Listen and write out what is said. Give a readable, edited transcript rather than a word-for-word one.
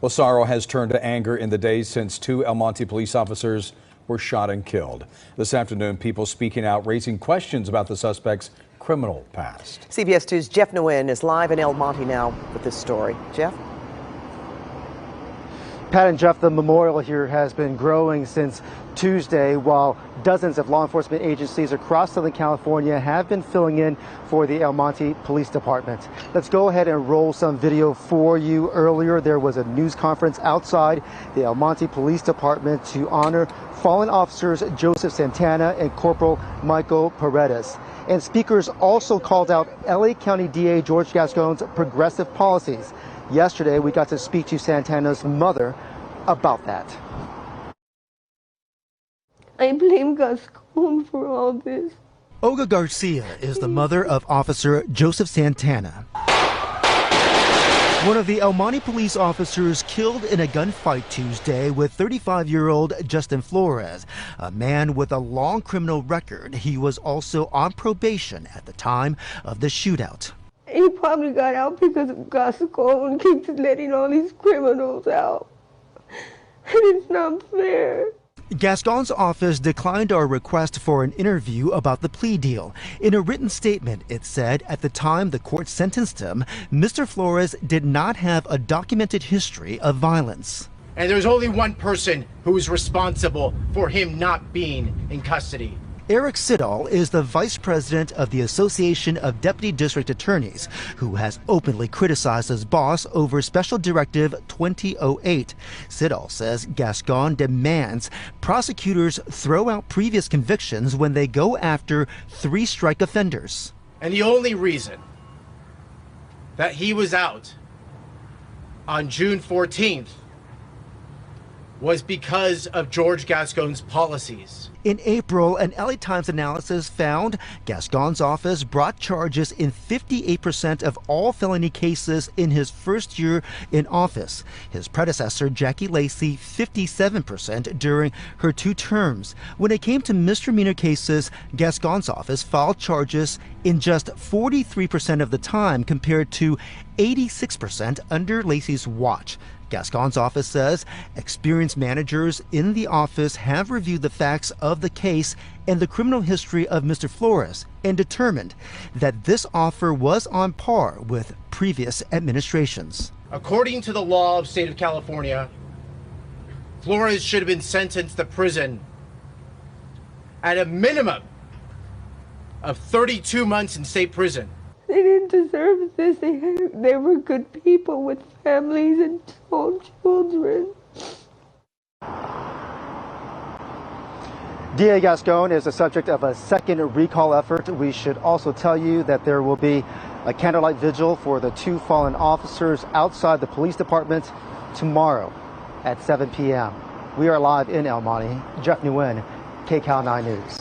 Well, sorrow has turned to anger in the days since 2 El Monte police officers were shot and killed. This afternoon, people speaking out, raising questions about the suspect's criminal past. CBS 2's Jeff Nguyen is live in El Monte now with this story. Jeff? Pat and Jeff, the memorial here has been growing since Tuesday, while dozens of law enforcement agencies across Southern California have been filling in for the El Monte Police Department. Let's go ahead and roll some video for you. Earlier, there was a news conference outside the El Monte Police Department to honor fallen officers Joseph Santana and Corporal Michael Paredes. And speakers also called out LA County DA George Gascon's progressive policies. Yesterday, we got to speak to Santana's mother about that. I blame Gascon for all this. Olga Garcia is the mother of Officer Joseph Santana, one of the El Monte police officers killed in a gunfight Tuesday with 35-year-old Justin Flores, a man with a long criminal record. He was also on probation at the time of the shootout. He probably got out because Gascon keeps letting all these criminals out. And it's not fair. Gascon's office declined our request for an interview about the plea deal. In a written statement, it said at the time the court sentenced him, Mr. Flores did not have a documented history of violence. And there's only one person who is responsible for him not being in custody. Eric Siddall is the vice president of the Association of Deputy District Attorneys, who has openly criticized his boss over Special Directive 2008. Siddall says Gascon demands prosecutors throw out previous convictions when they go after three-strike offenders. And the only reason that he was out on June 14th was because of George Gascon's policies. In April, an LA Times analysis found Gascon's office brought charges in 58% of all felony cases in his first year in office. His predecessor, Jackie Lacey, 57% during her 2 terms. When it came to misdemeanor cases, Gascon's office filed charges in just 43% of the time compared to 86% under Lacey's watch. Gascon's office says experienced managers in the office have reviewed the facts of the case and the criminal history of Mr. Flores and determined that this offer was on par with previous administrations. According to the law of the state of California, Flores should have been sentenced to prison at a minimum of 32 months in state prison. They didn't deserve this. They were good people with families and small children. DA Gascon is the subject of a second recall effort. We should also tell you that there will be a candlelight vigil for the 2 fallen officers outside the police department tomorrow at 7 p.m. We are live in El Monte. Jeff Nguyen, KCAL 9 News.